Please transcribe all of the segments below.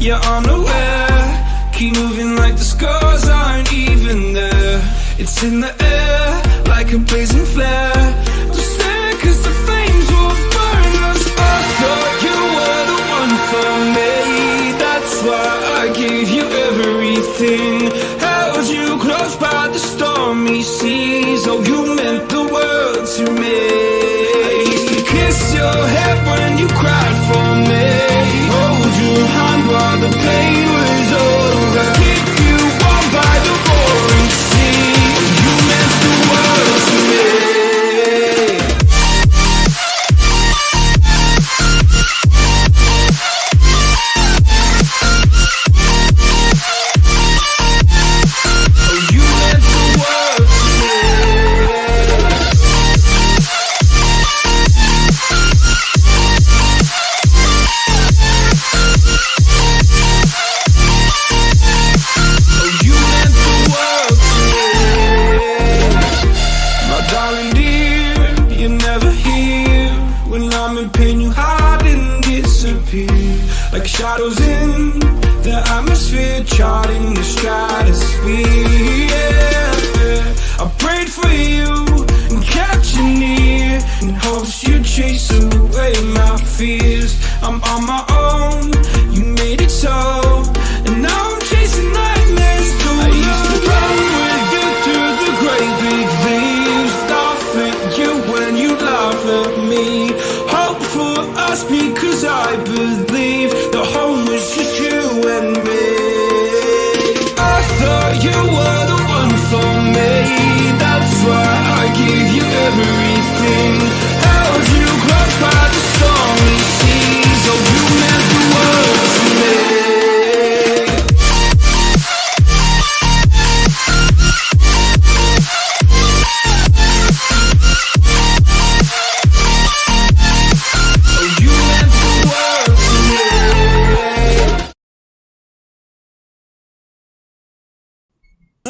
you're unaware. Keep moving like the scars aren't even there. It's in the air, like a blazing flare. Just stare, cause the flames will burn us. I thought you were the one for me. That's why I gave you everything. Held you close by the stormy seas. Oh, you meant the world to me. I used to kiss your head when you cried for me. Hold your hand while the pain was over. Keep you warm by the roaring sea. You meant the world to me. Like shadows in the atmosphere, charting the stratosphere. Yeah. I prayed for you and kept you near in hopes you'd chase away my fears. I'm on my own, you made it so, and now I'm chasing nightmares too. I used to run with you through the great big leaves, laugh at you when you laugh at me. Hope for us because I believe the home was just you and me. I thought you were the one for me. That's why I gave you everything. Held you close by the stormy seas. Oh, you meant the world to me.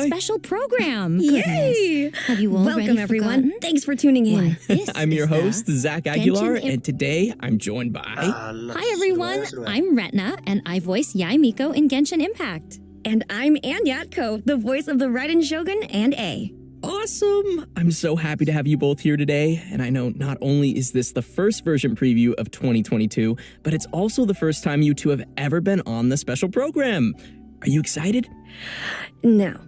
Special program. Yay! Have you already Welcome, everyone. forgotten? Thanks for tuning in. I'm your host, Zach Aguilar, Genshin and today I'm joined by... Hi, everyone. I'm Retna, and I voice Yae Miko in Genshin Impact. And I'm Ann Yatko, the voice of the Raiden Shogun and A. Awesome! I'm so happy to have you both here today, and I know not only is this the first version preview of 2022, but it's also the first time you two have ever been on the special program. Are you excited? No.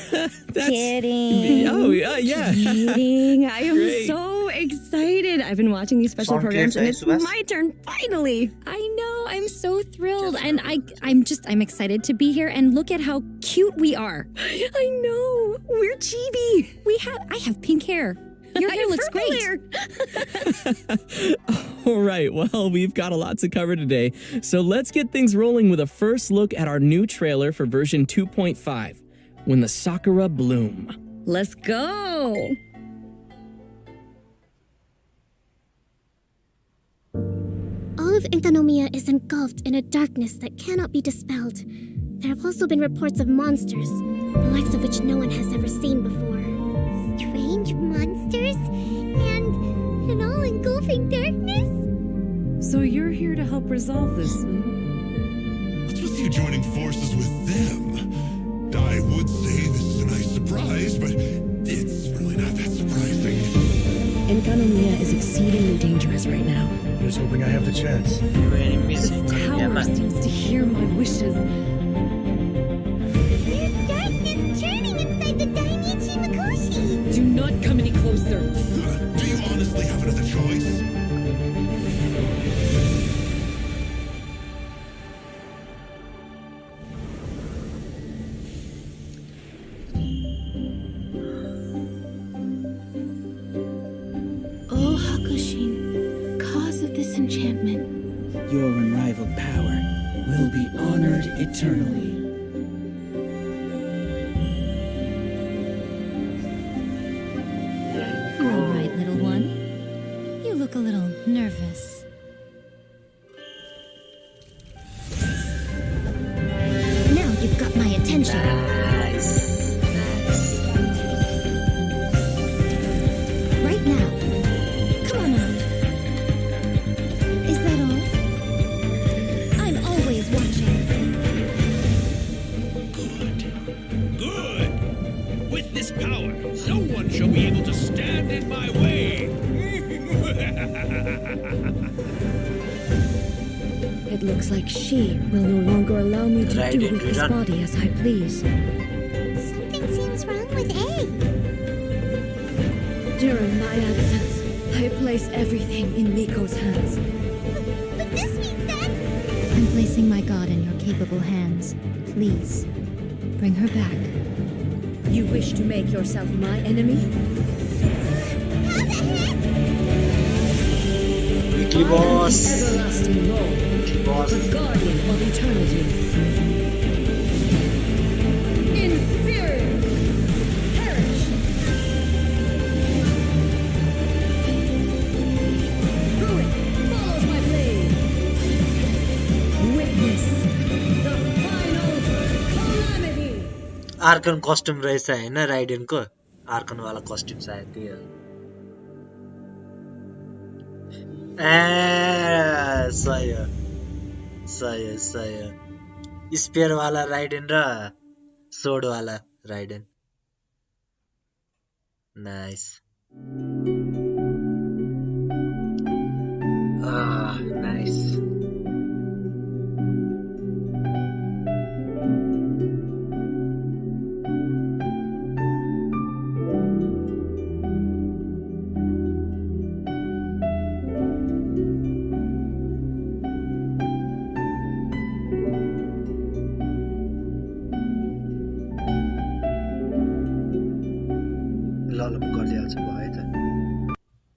That's... Kidding. Oh, yeah. Kidding. I am Great. so excited. I've been watching these special programs, and it's my turn, finally. I know. I'm so thrilled, and I'm excited to be here. And look at how cute we are. I know. We're chibi. I have pink hair. Your hair looks great. Hair. All right, well, we've got a lot to cover today, so let's get things rolling with a first look at our new trailer for version 2.5. When the Sakura Bloom. Let's go. All of Inkanomiya is engulfed in a darkness that cannot be dispelled. There have also been reports of monsters, the likes of which no one has ever seen before. Strange monsters? And an all-engulfing darkness? So you're here to help resolve this, What's with you joining forces with them? I would say this is a nice surprise, but it's really not that surprising. Inkanomiya is exceedingly dangerous right now. Here's hoping I have the chance. This tower seems to hear my wishes. There's darkness churning inside the Dainichi Mikoshi! Do not come any closer. Do you honestly have another choice? Oh, Hakushin, cause of this enchantment. Your unrivaled power will be honored eternally. You're all right, little one. You look a little nervous. Now you've got my attention. Right now. Come on out. Is that all? I'm always watching. looks like she will no longer allow me to Right do in with this return. body as I please. Something seems wrong with A. During my absence, I place everything in Miko's hands. But this means that... I'm placing my god in your capable hands. Please, bring her back. You wish to make yourself my enemy? Weekly boss. Everlasting Lord, Weekly boss. the guardian of eternity. Inferior! Perish! Ruin follows my blade. Witness the final calamity. Arkan costume रहेछ हैन राइडेनको Arkan वाला costume सायद त्यही हो सही हो सही हो सही हो स्पेयर वाला राइडेन र सोड वाला राइडेन नाइस नाइस ल म गरिहाल्छु भयो त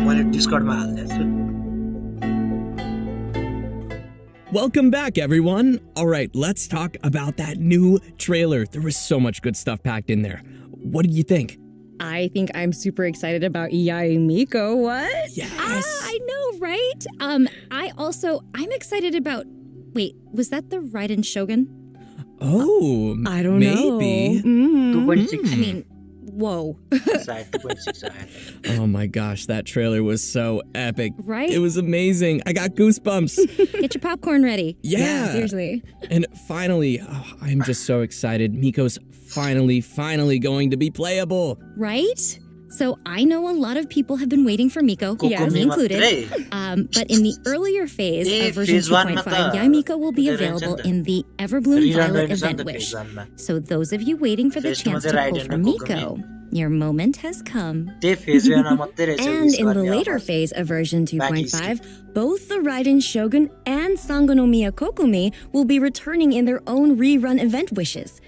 मैले डिस्कर्डमा हाल्दैछु Welcome back, everyone. All right, let's talk about that new trailer. There was so much good stuff packed in there. What did you think? I think I'm super excited about Yai Miko. What? Yes. I know, right? I'm excited about. Wait, was that the Raiden Shogun? Oh, I don't know. maybe. 2.6 I mean, whoa. सायद 2.6 आयो Oh my gosh, that trailer was so epic. Right? It was amazing. I got goosebumps. Get your popcorn ready. Yeah. Seriously. And finally, I'm just so excited. Miko's finally going to be playable. Right? So I know a lot of people have been waiting for Miko, Yes. me included. मात्रै But in the earlier phase Eh, of version phase 1 मा 2.5, त Yai Miko will be धेरै available रहन्छ नि त। in the Everbloom Rerun Violet रहेछ नि event त wish. phase 1 मा So those of you waiting for the Phase 2 chance मा to चाहिँ pull Raiden for र Kokomi. Miko, your moment has come. त्यही फेज 1 मा मात्रै रहेछ And wish in the गर्ने later अब। phase of version Back 2.5, both the Raiden Shogun and Sangonomiya Kokomi will be returning in their own rerun event wishes.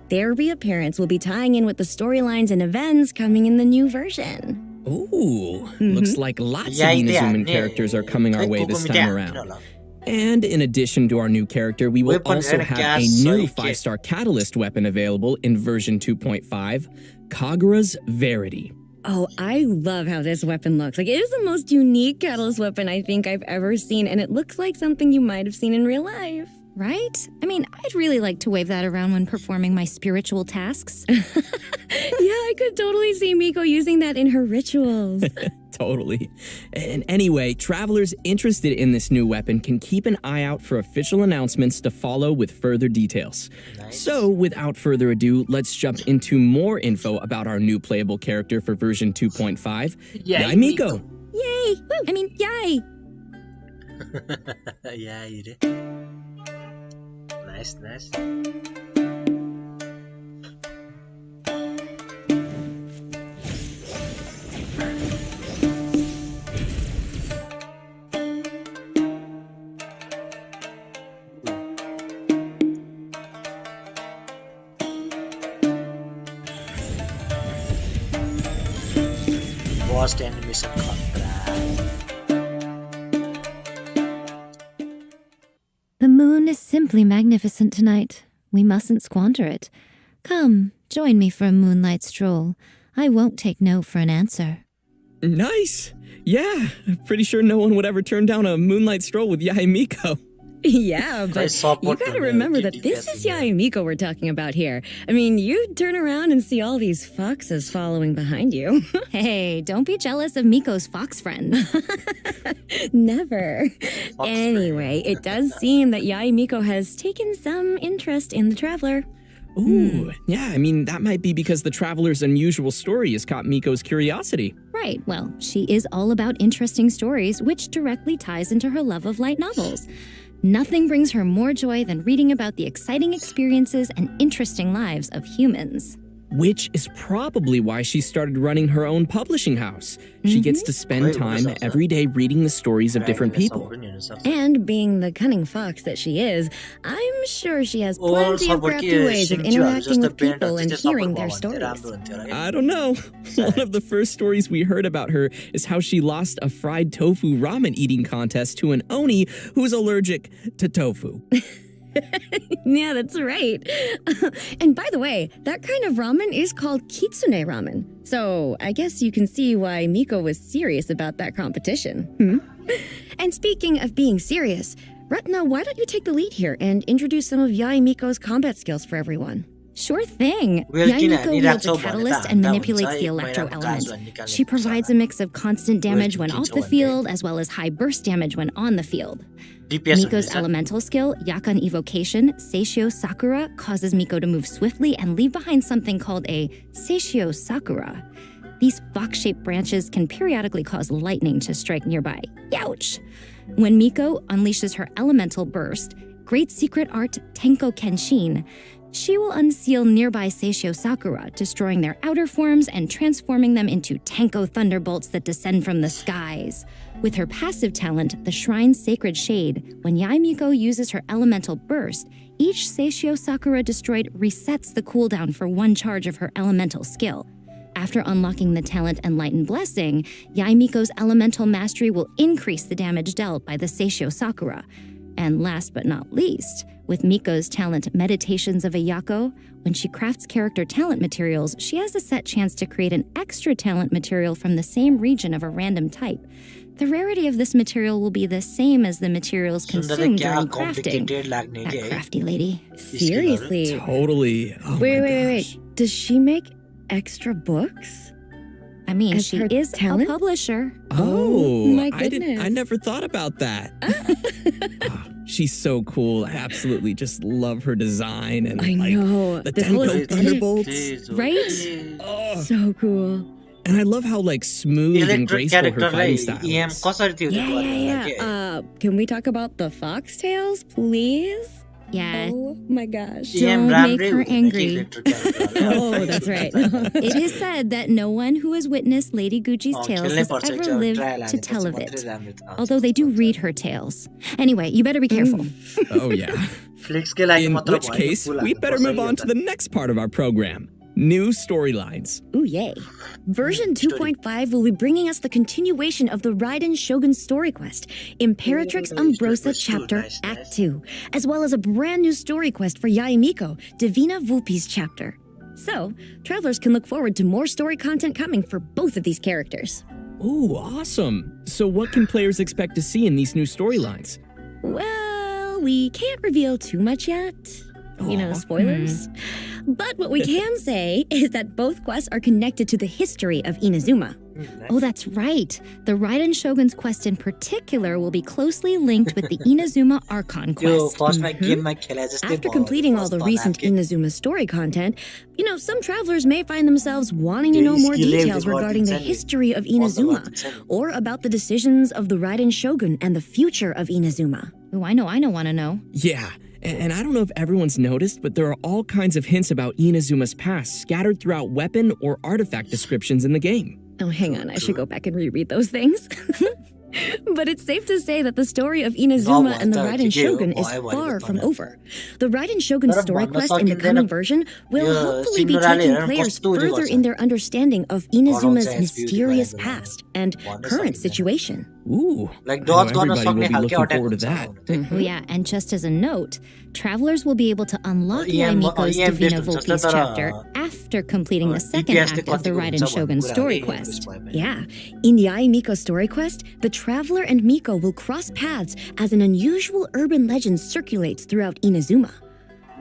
Their reappearance will be tying in with the storylines and events coming in the new version. Ooh, looks like lots Yeah, of yeah, Inazuman yeah. characters are coming our Hey, way this Kokomi time त्यहाँ around. किन होला? And in addition to our new character, we will Weapon also and have gas, a new sorry, 5-star catalyst weapon available in version 2.5, Kagura's Verity. Oh, I love how this weapon looks. Like, it is the most unique catalyst weapon I think I've ever seen, and it looks like something you might have seen in real life. Right? I mean, I'd really like to wave that around when performing my spiritual tasks. Yeah, I could totally see Miko using that in her rituals. Totally. And anyway, travelers interested in this new weapon can keep an eye out for official announcements to follow with further details. Nice. So, without further ado, let's jump into more info about our new playable character for version 2.5, Yai Miko. Yay! I mean, yay! Yeah, you did. Nice, nice. Worst animation खतरा. The moon is simply magnificent tonight. We mustn't squander it. Come, join me for a moonlight stroll. I won't take no for an answer. Nice. Yeah, pretty sure no one would ever turn down a moonlight stroll with Yae Miko. Yeah, but you support gotta them, remember yeah. that this is Yae Miko we're talking about here. I mean, you turn around and see all these foxes following behind you. Hey, don't be jealous of Miko's fox friend. Never. Anyway, it does seem that Yae Miko has taken some interest in the traveler. Ooh, yeah, I mean, that might be because the traveler's unusual story has caught Miko's curiosity. Right, well, she is all about interesting stories, which directly ties into her love of light novels. Nothing brings her more joy than reading about the exciting experiences and interesting lives of humans. Which is probably why she started running her own publishing house. She gets to spend time every day reading the stories of different people. And being the cunning fox that she is, I'm sure she has plenty of crafty ways of interacting with people and hearing their stories. I don't know. One of the first stories we heard about her is how she lost a fried tofu ramen eating contest to an Oni who's allergic to tofu. Yeah, that's right. And by the way, that kind of ramen is called kitsune ramen. So I guess you can see why Miko was serious about that competition. And speaking of being serious, Retna, why don't you take the lead here and introduce some of Yae Miko's combat skills for everyone? Sure thing. Well, Yae Miko Kina, wields a Nirato catalyst Boneta, and that manipulates one's the I- electro Mayroon element. kaso, hindi ka She provides a mix of constant damage when off the Well, field as well as high burst damage when on the field. DPS Miko's ulit, elemental skill, Yakan Evocation, Seishio Sakura, causes Miko to move swiftly and leave behind something called a Seishio Sakura. These fox-shaped branches can periodically cause lightning to strike nearby. Youch! When Miko unleashes her elemental burst, Great Secret Art Tenko Kenshin, she will unseal nearby Seishio Sakura, destroying their outer forms and transforming them into Tenko thunderbolts that descend from the skies. With her passive talent, the Shrine's Sacred Shade, when Yae Miko uses her elemental burst, each Seishio Sakura destroyed resets the cooldown for one charge of her elemental skill. After unlocking the talent Enlightened Blessing, Yae Miko's elemental mastery will increase the damage dealt by the Seishio Sakura. And last but not least, with Miko's talent Meditations of Ayako, when she crafts character talent materials, she has a set chance to create an extra talent material from the same region of a random type. The rarity of this material will be the same as the materials consumed during crafting. That crafty lady. Seriously. Totally. Oh Wait. Does she make extra books? I mean, As she her is talent? a publisher. Oh, my I goodness. never thought about that. She's so cool. I absolutely just love her design and I like know. the This whole Tenko aesthetic. Thunderbolts. Right? Oh, So cool. and I love how like smooth and Electric graceful her character fighting lie style EM is. कसरी थियो त्यो Yeah. गर्नलाई? Can we talk about the foxtails, please? Yeah. Oh my gosh. Don't EM make राम्रै her हुँदैन कि angry. electric character. Oh, that's right. It is said that no one who has witnessed Lady Gucci's tales खेल्नै has पर्छ ever एकचोटि lived try to लाने tell पछि of मात्रै it. राम्रो थाहा हुन्छ। Although they do read her tales. Anyway, you better be careful. Oh yeah. फ्लिक्सकै लागि In मात्र which भयो, case, फुल we'd हाल्नु better पर्छ move यो on त। to the next part of our program. New storylines. Ooh, yay. Version 2.5 will be bringing us the continuation of the Raiden Shogun story quest, Imperatrix Umbrosa Chapter Act 2, as well as a brand new story quest for Yae Miko, Divina Vulpi's chapter. So, travelers can look forward to more story content coming for both of these characters. Ooh, awesome. So what can players expect to see in these new storylines? Well, we can't reveal too much yet. You know, Aw. spoilers. But what we can say is that both quests are connected to the history of Inazuma. Oh, that's right. The Raiden Shogun's quest in particular will be closely linked with the Inazuma Archon त्यो quest. फर्स्टमा गेममा खेले जस्तै After भयो, completing all the first recent बनाएको। Inazuma story content, some travelers may find themselves wanting to know more details regarding the history of Inazuma, or about the decisions of the Raiden Shogun and the future of Inazuma. Oh, I want to know. Yeah, and I don't know if everyone's noticed, but there are all kinds of hints about Inazuma's past scattered throughout weapon or artifact descriptions in the game. Oh, hang on, I should go back and reread those things. But it's safe to say that the story of Inazuma and the Raiden Shogun is far from over. The Raiden Shogun story quest in the coming version will hopefully be taking players further in their understanding of Inazuma's mysterious past and current situation. Ooh. Like I know dodge गर्न everybody will सक्ने be खालके looking attack forward to हुन्छ that. हुनु चाहिँ। Oh, yeah, and just as a note, travelers will be able to unlock EM Yaimiko's EM Divina based हुन्छ Volpes तर chapter after completing the second DPS act चाहिँ of the कतिको Raiden हुन्छ भन्ने Shogun कुरा story हो, EM quest. based भयो भने। Yeah, in the Ai Miko story quest, the traveler and Miko will cross paths as an unusual urban legend circulates throughout Inazuma.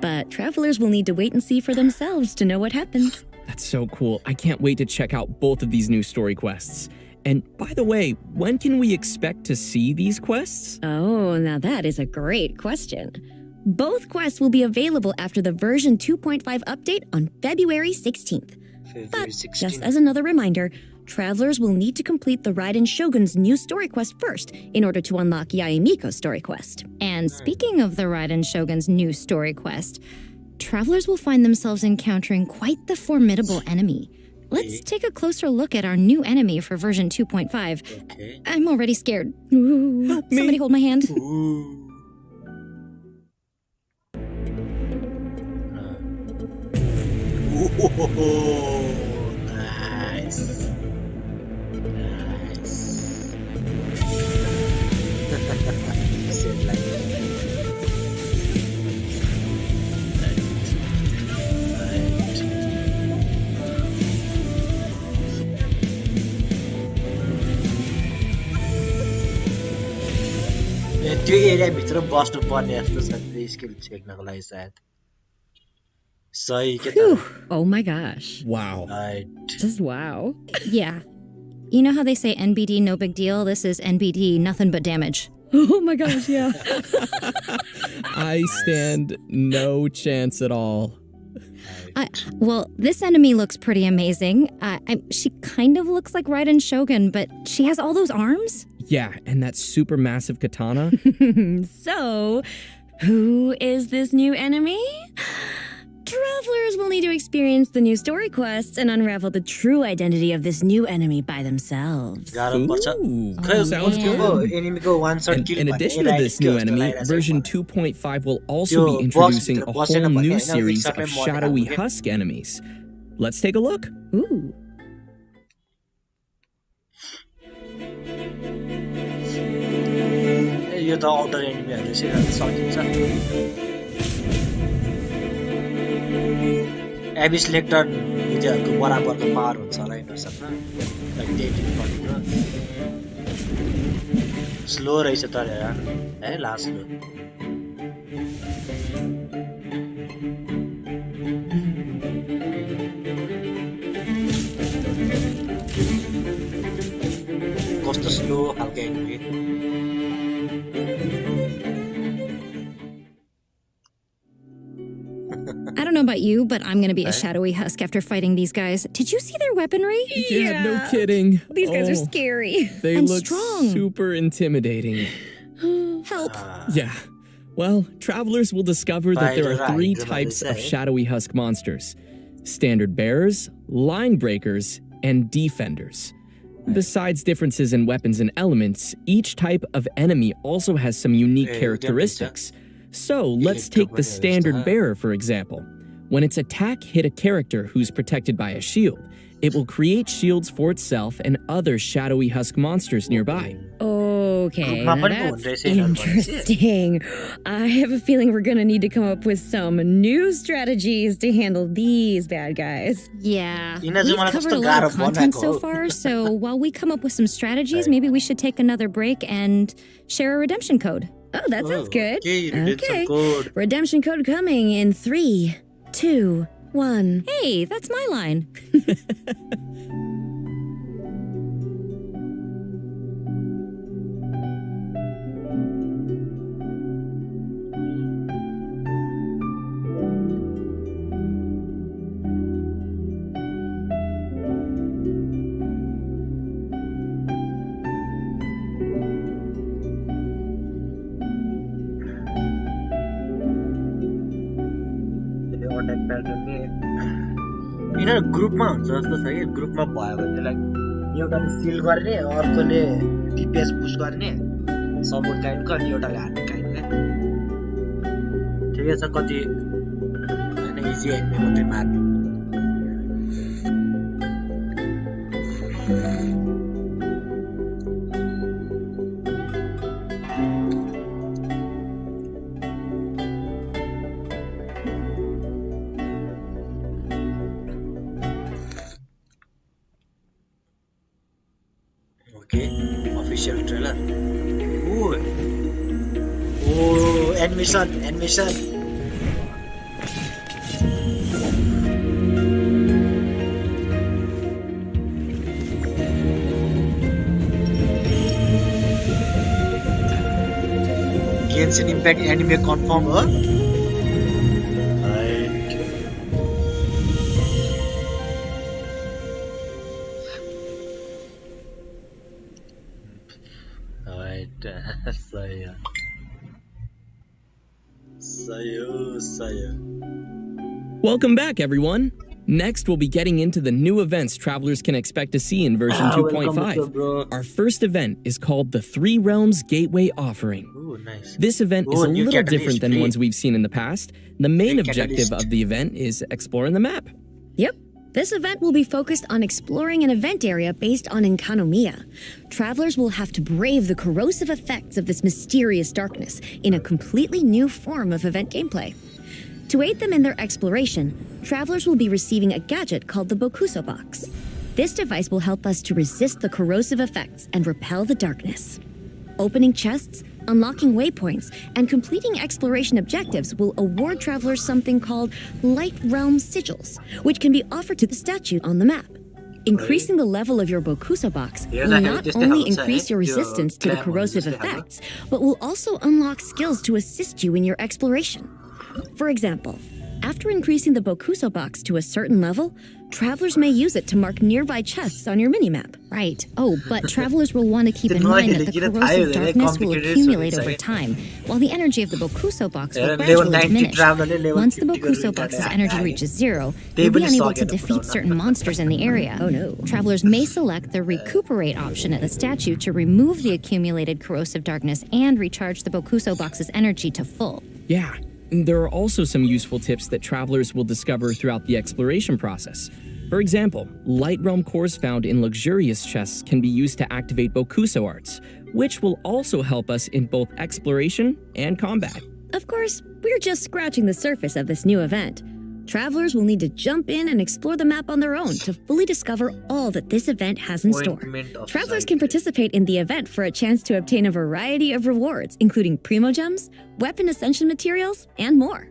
But travelers will need to wait and see for themselves to know what happens. That's so cool. I can't wait to check out both of these new story quests. And by the way, when can we expect to see these quests? Oh, now that is a great question. Both quests will be available after the version 2.5 update on February 16th. February But 16. just as another reminder, travelers will need to complete the Raiden Shogun's new story quest first in order to unlock Yaemiko's story quest. And speaking of the Raiden Shogun's new story quest, travelers will find themselves encountering quite the formidable enemy. Let's take a closer look at our new enemy for version 2.5. Okay. I'm already scared. Ooh, Help me. somebody hold my hand. Ooh. Nice. Nice. Said like त्यो एरियाभित्र बस्नु पर्ने जस्तो छ त्यो skill चेक्नको लागि सायद सही के त Oh my gosh. Wow. Right Just wow. Yeah. You know how they say NBD, no big deal? This is NBD, nothing but damage. Oh my gosh, yeah. I stand no chance at all. Well, this enemy looks pretty amazing. She kind of looks like Raiden Shogun, but she has all those arms? Yeah, and that super massive katana. So, who is this new enemy? Travelers will need to experience the new story quests and unravel the true identity of this new enemy by themselves. गाह्रो पर्छ Ooh, खै sounds man. good. एनिमीको one shot And kill in addition to this new enemy, version 2.5 will also be introducing a whole new series of shadowy husk enemies. Let's take a look. Ooh. यो त outer एनिमीहरु चाहिँ सकिन्छ एबिस lateral विजयहरुको बराबरको power हुन्छ होला यिनीहरुसँग like dating भनेको slow रहेछ तर है लास्ट स्लो कस्तो स्लो खालको enemy I don't know about you, but I'm gonna be a shadowy husk after fighting these guys. Did you see their weaponry? Yeah, no kidding. These guys are Oh, scary. They And look strong. super intimidating. Help. Yeah. Well, travelers will discover that there are Right, three right, types of right. shadowy husk monsters: standard bearers, line breakers, and defenders. Besides differences in weapons and elements, each type of enemy also has some unique Hey, characteristics. So let's take the standard bearer, for example. When its attack hit a character who's protected by a shield, it will create shields for itself and other shadowy husk monsters nearby. Okay, Group now map पनि that's हुँदैछ यिनीहरु भनेपछि। interesting. I have a feeling we're gonna need to come up with some new strategies to handle these bad guys. Yeah. Inazuma We've मलाई covered a कस्तो lot of गाह्रो content बनाएको so हो। far, so while we come up with some strategies, maybe we should take another break and share a redemption code. Oh, that sounds good. Okay, redemption code. Redemption code coming in 3, 2, 1. Hey, that's my line. Attack pattern नि यिनीहरू ग्रुपमा हुन्छ जस्तो छ कि ग्रुपमा भयो भने लाइक एउटाले सिल गर्ने अर्कोले डिपिएस पुस गर्ने सपोर्ट काइन्डको अनि एउटाले हार्ने काइन्डले ठिकै छ कति होइन इजी एनिमी मात्रै मार्ने ट्रेलर ओ animation Genshin Impact anime confirm हो right सही हो Welcome back, everyone. Next, we'll be getting into the new events travelers can expect to see in version welcome, 2.5. bro. Our first event is called the Three Realms Gateway Offering. Ooh, nice. This event is a new little catalyst, different than free. ones we've seen in the past. The main Free objective catalyst. of the event is exploring the map. Yep. This event will be focused on exploring an event area based on Enkanomiya. Travelers will have to brave the corrosive effects of this mysterious darkness in a completely new form of event gameplay. To aid them in their exploration, travelers will be receiving a gadget called the Bokuso Box. This device will help us to resist the corrosive effects and repel the darkness. Opening chests, unlocking waypoints, and completing exploration objectives will award travelers something called Light Realm Sigils, which can be offered to the statue on the map. Increasing the level of your Bokuso box will not only increase your resistance to the corrosive effects, but will also unlock skills to assist you in your exploration. For example, after increasing the Bokuso box to a certain level, travelers may use it to mark nearby chests on your minimap. Right. Oh, but travelers will want to keep in mind that the corrosive darkness will accumulate over time, while the energy of the Bokuso box will gradually diminish. Once the Bokuso box's energy reaches zero, you'll be unable to defeat certain monsters in the area. Oh no. Travelers may select the Recuperate option at the statue to remove the accumulated corrosive darkness and recharge the Bokuso box's energy to full. Yeah, and there are also some useful tips that travelers will discover throughout the exploration process. For example, light realm cores found in luxurious chests can be used to activate Bokuso arts, which will also help us in both exploration and combat. Of course, we're just scratching the surface of this new event. Travelers will need to jump in and explore the map on their own to fully discover all that this event has in store. Travelers can participate in the event for a chance to obtain a variety of rewards, including Primo Gems, Weapon Ascension materials, and more.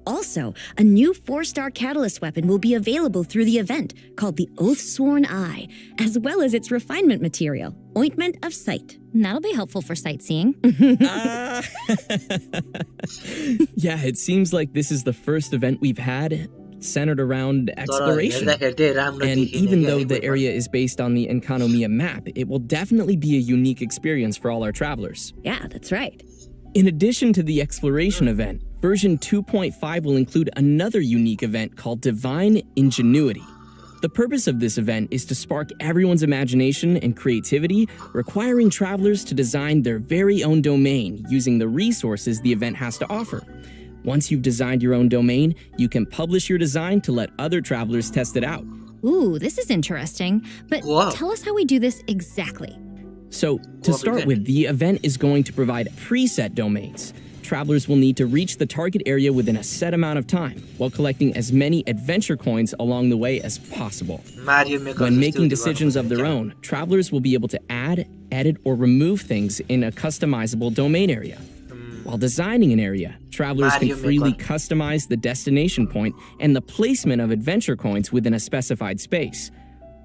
Also, a new 4-star Catalyst weapon will be available through the event called the Oath-Sworn Eye, as well as its refinement material, Ointment of Sight. That'll be helpful for sightseeing. Yeah, it seems like this is the first event we've had centered around exploration. And even though the area is based on the Enkanomiya map, it will definitely be a unique experience for all our travelers. Yeah, that's right. In addition to the exploration event, version 2.5 will include another unique event called Divine Ingenuity. The purpose of this event is to spark everyone's imagination and creativity, requiring travelers to design their very own domain using the resources the event has to offer. Once you've designed your own domain, you can publish your design to let other travelers test it out. Ooh, this is interesting. But tell us how we do this exactly. So, to start with, the event is going to provide preset domains. Travelers will need to reach the target area within a set amount of time, while collecting as many adventure coins along the way as possible. When making decisions of their own, travelers will be able to add, edit, or remove things in a customizable domain area. While designing an area, travelers can freely customize the destination point and the placement of adventure coins within a specified space.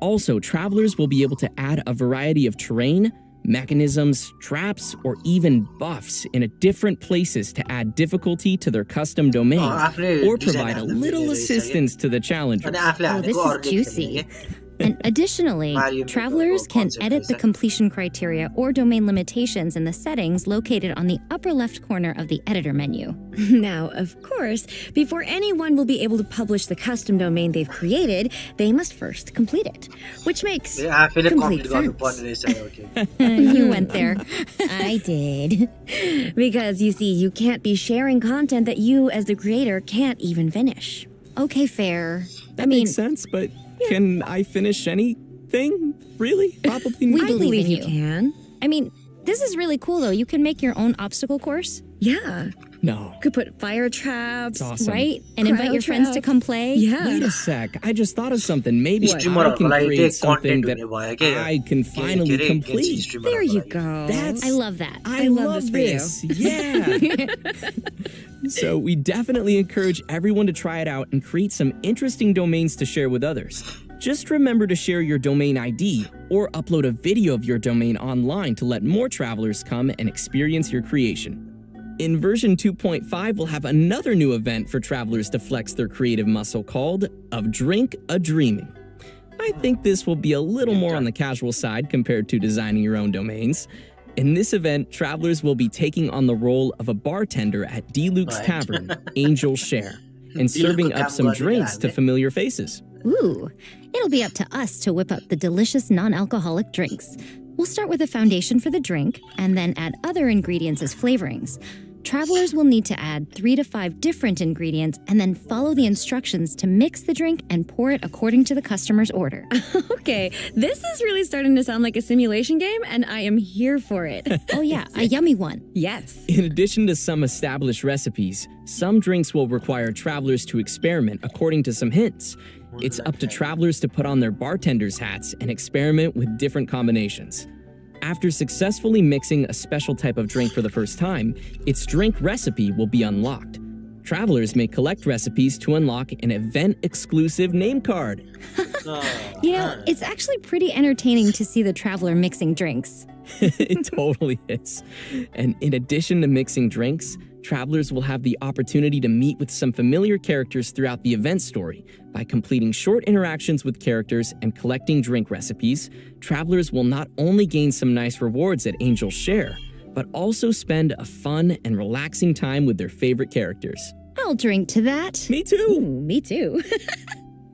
Also, travelers will be able to add a variety of terrain, mechanisms, traps, or even buffs in different places to add difficulty to their custom domain, or provide a little assistance to the challengers. Oh, this is juicy. And additionally, travelers can edit the completion criteria or domain limitations in the settings located on the upper left corner of the editor menu. Now, of course, before anyone will be able to publish the custom domain they've created, they must first complete it, which makes complete sense. You went there. I did. Because, you see, you can't be sharing content that you, as the creator, can't even finish. Okay, fair. That makes sense, but can I finish anything? Really? Probably not. We I believe in you you. can. I mean, this is really cool, though. You can make your own obstacle course. Yeah. No. Could put fire traps. It's awesome. Right? And invite your friends to come play? Yeah. Wait a sec. I just thought of something. Maybe I Streamerहरूको can लागि create चाहिँ something content that हुने भयो क्या यो। I can के finally अरे, complete. Genshin streamerहरूको There you लागि। go. That's I love that. I love this. this Yeah. So we definitely encourage everyone to try it out and create some interesting domains to share with others. Just remember to share your domain ID or upload a video of your domain online to let more travelers come and experience your creation. In version 2.5, we'll have another new event for travelers to flex their creative muscle called Of Drink a Dreaming. I think this will be a little more on the casual side compared to designing your own domains. In this event, travelers will be taking on the role of a bartender at D-Luke's Tavern, Angel Share, and serving up some drinks to familiar faces. Ooh, it'll be up to us to whip up the delicious non-alcoholic drinks. We'll start with a foundation for the drink and then add other ingredients as flavorings. Travelers will need to add 3 to 5 different ingredients and then follow the instructions to mix the drink and pour it according to the customer's order. Okay, this is really starting to sound like a simulation game, and I am here for it. Oh yeah, a yummy one. Yes. In addition to some established recipes, some drinks will require travelers to experiment according to some hints. It's up to travelers to put on their bartender's hats and experiment with different combinations. After successfully mixing a special type of drink for the first time, its drink recipe will be unlocked. Travelers may collect recipes to unlock an event-exclusive name card. You know, it's actually pretty entertaining to see the traveler mixing drinks. It totally is. And in addition to mixing drinks, travelers will have the opportunity to meet with some familiar characters throughout the event story. By completing short interactions with characters and collecting drink recipes, travelers will not only gain some nice rewards at Angel's Share, but also spend a fun and relaxing time with their favorite characters. I'll drink to that. Me too. Me too.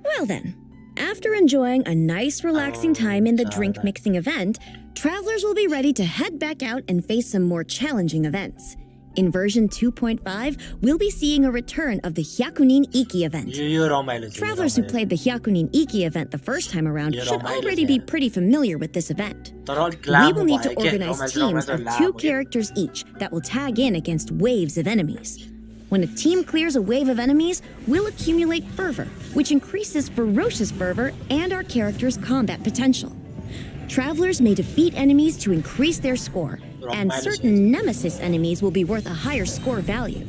Well then, after enjoying a nice relaxing time in the drink mixing event, travelers will be ready to head back out and face some more challenging events. In version 2.5, we'll be seeing a return of the Hyakunin Iki event. यो रमाइलो छ, यो Travelers who रमाइलो played the Hyakunin Iki event the first time around Yeah, should रमाइलो already छ be यार। pretty familiar with this event. तर अलिक We लामो will need to भयो क्या, organize रमाइलो teams रमाइलो of लामो 2 क्या। characters each that will tag in against waves of enemies. When a team clears a wave of enemies, we'll accumulate fervor, which increases ferocious fervor and our character's combat potential. Travelers may defeat enemies to increase their score, and certain nemesis enemies will be worth a higher score value.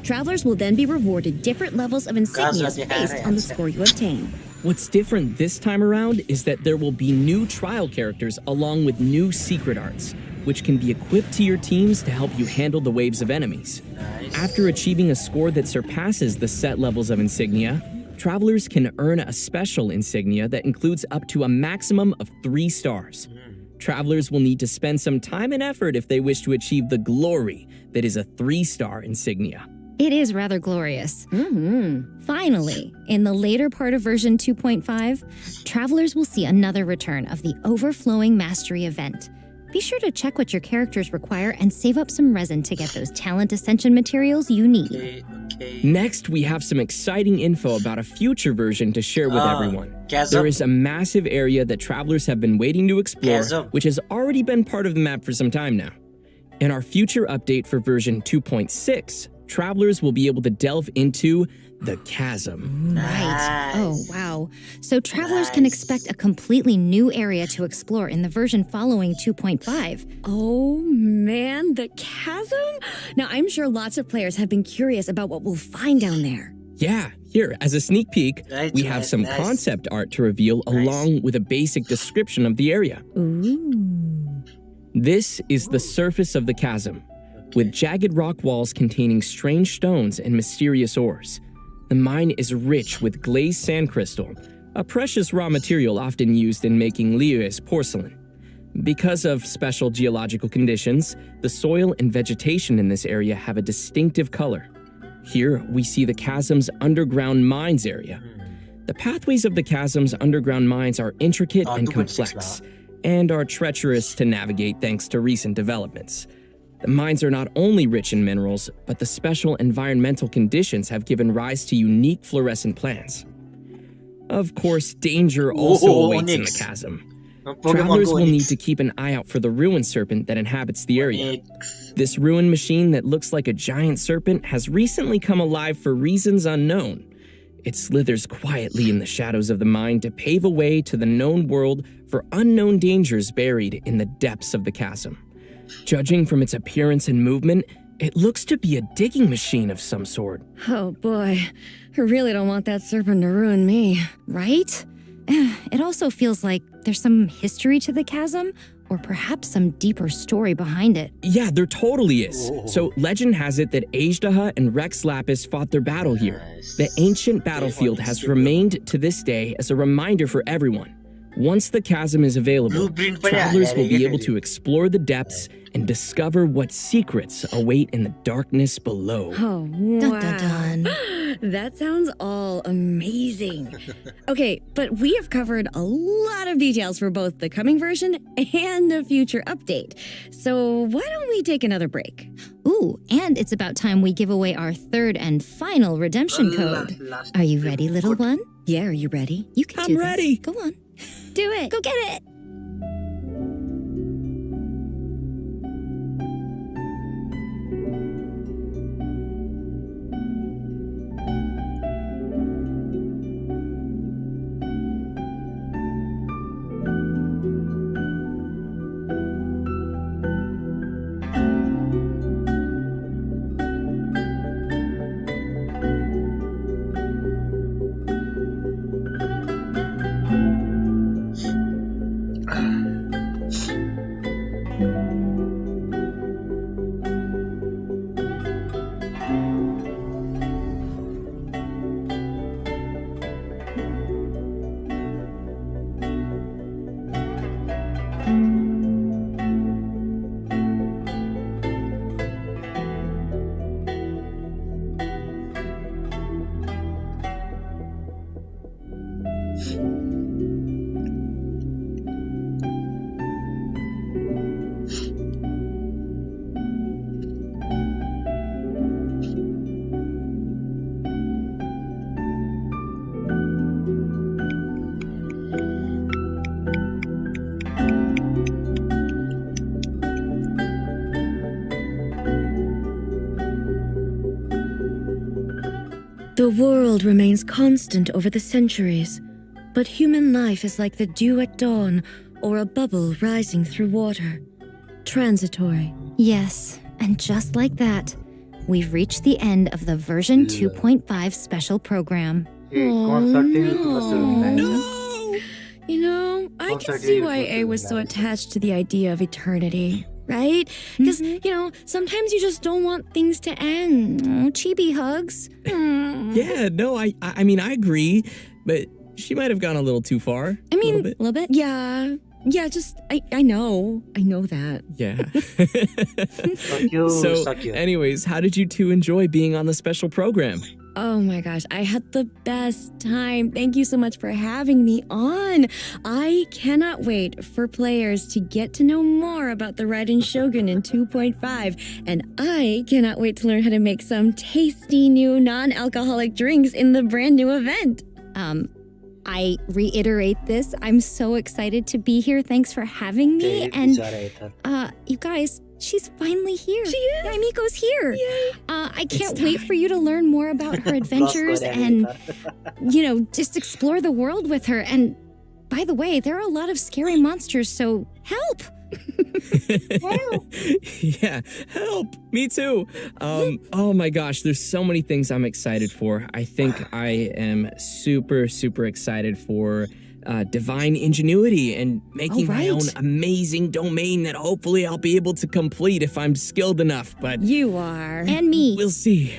Travelers will then be rewarded different levels of insignias based on the score you obtain. What's different this time around is that there will be new trial characters along with new secret arts, which can be equipped to your teams to help you handle the waves of enemies. After achieving a score that surpasses the set levels of insignia, travelers can earn a special insignia that includes up to a maximum of 3 stars. Travelers will need to spend some time and effort if they wish to achieve the glory that is a 3-star insignia. It is rather glorious. Finally, in the later part of version 2.5, travelers will see another return of the Overflowing Mastery event. Be sure to check what your characters require and save up some resin to get those talent ascension materials you need. Okay. Next, we have some exciting info about a future version to share with everyone. chasm. There is a massive area that travelers have been waiting to explore, Chasm. which has already been part of the map for some time now. In our future update for version 2.6, travelers will be able to delve into the chasm. Right. Oh, Nice. wow. So travelers can Nice. expect a completely new area to explore in the version following 2.5. Oh man, the chasm? Now, I'm sure lots of players have been curious about what we'll find down there. Yeah, here, as a sneak peek, Right, we have right, some nice. concept art to reveal along with a basic description of the area. Ooh. This is the surface of the chasm, with jagged rock walls containing strange stones and mysterious ores. The mine is rich with glazed sand crystal, a precious raw material often used in making Liyue's porcelain. Because of special geological conditions, the soil and vegetation in this area have a distinctive color. Here, we see the chasm's underground mines area. The pathways of the chasm's underground mines are intricate and 2.6 complex, and are treacherous to navigate thanks to recent developments. The mines are not only rich in minerals, but the special environmental conditions have given rise to unique fluorescent plants. Of course, danger also awaits in the onyx. chasm. Travelers will need to keep an eye out for the ruin serpent that inhabits the area. This ruin machine that looks like a giant serpent has recently come alive for reasons unknown. It slithers quietly in the shadows of the mine to pave a way to the known world for unknown dangers buried in the depths of the chasm. Judging from its appearance and movement, it looks to be a digging machine of some sort. Oh boy, I really don't want that serpent to ruin me. Right? It also feels like there's some history to the chasm, or perhaps some deeper story behind it. Yeah, there totally is. So legend has it that Ajdaha and Rex Lapis fought their battle here. The ancient battlefield has remained to this day as a reminder for everyone. Once the chasm is available, travelers will be able to explore the depths and discover what secrets await in the darkness below. Oh, wow. Dun, dun, dun. That sounds all amazing. Okay, but we have covered a lot of details for both the coming version and a future update. So why don't we take another break? Ooh, and it's about time we give away our third and final redemption code. Are you ready, little one? Yeah, are you ready? You can do I'm this. ready. Go on. Do it. Go get it. The world remains constant over the centuries, but human life is like the dew at dawn or a bubble rising through water. Transitory. Yes, and just like that, we've reached the end of the version 2.5 special program. No. You know, I can see why A was so attached to the idea of eternity, right? Because, you know, sometimes you just don't want things to end. Oh, chibi hugs. Yeah, no, I mean, I agree, but she might have gone a little too far. I mean, a A little bit? yeah, just, I know that. Yeah. So, So, anyways, how did you two enjoy being on the special program? Oh my gosh, I had the best time. Thank you so much for having me on. I cannot wait for players to get to know more about the Raiden Shogun in 2.5, and I cannot wait to learn how to make some tasty new non-alcoholic drinks in the brand new event. I reiterate this. I'm so excited to be here. Thanks for having me. And you guys, she's finally here. She is. Yeah, Miko's here. Yay. I can't wait for you to learn more about her adventures and, you know, just explore the world with her. And by the way, there are a lot of scary monsters, so help. Yeah, help! Me too. Oh my gosh, there's so many things I'm excited for. I think I am super, super excited for divine ingenuity and making my own amazing domain that hopefully I'll be able to complete if I'm skilled enough, but You are. And me. we'll see.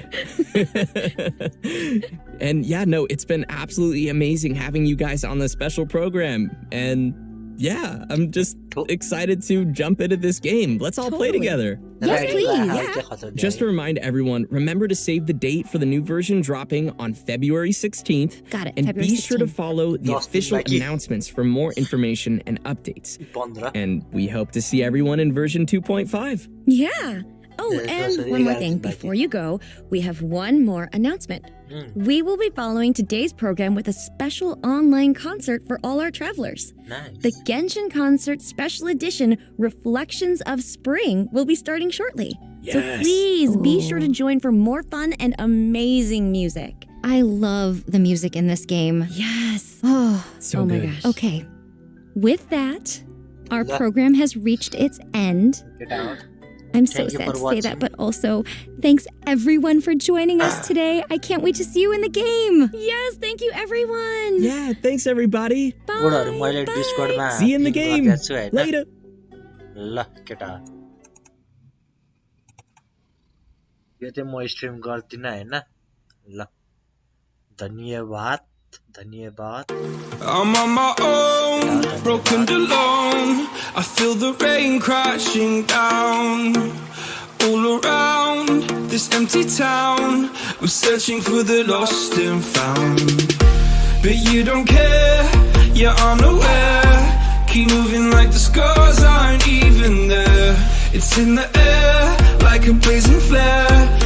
And yeah, no, it's been absolutely amazing having you guys on the special program. And yeah, I'm just excited to jump into this game. Let's all play together. Yes, please. Yeah. Just to remind everyone, remember to save the date for the new version dropping on February 16th. Got it, And February be sure to 16th. follow the official announcements for more information and updates. And we hope to see everyone in version 2.5. Yeah. Oh, Yes, and sorry, one more guys, thing. bye. Before you go, we have one more announcement. We will be following today's program with a special online concert for all our travelers. Nice. The Genshin Concert Special Edition Reflections of Spring will be starting shortly. So Yes. please be sure to Ooh. join for more fun and amazing music. I love the music in this game. Yes. Oh, So oh my good. gosh. okay. With that, our Yeah. program has reached its end. Get out. I'm so Thank you sad for to say that, watching. but also thanks everyone for joining us today. I can't wait to see you in the game. Yes, thank you everyone. Yeah, thanks everybody. गुडहरू मैले डिस्कर्डमा See you in the game. छु हैन Later. ल केटा यो चाहिँ म stream गर्दिनँ हैन ल धन्यवाद I'm on my own, broken and alone. I feel the rain crashing down all around this empty town. I'm searching for the lost and found, but you don't care, you're unaware. Keep moving like the scars aren't even there. It's in the air like a blazing flare.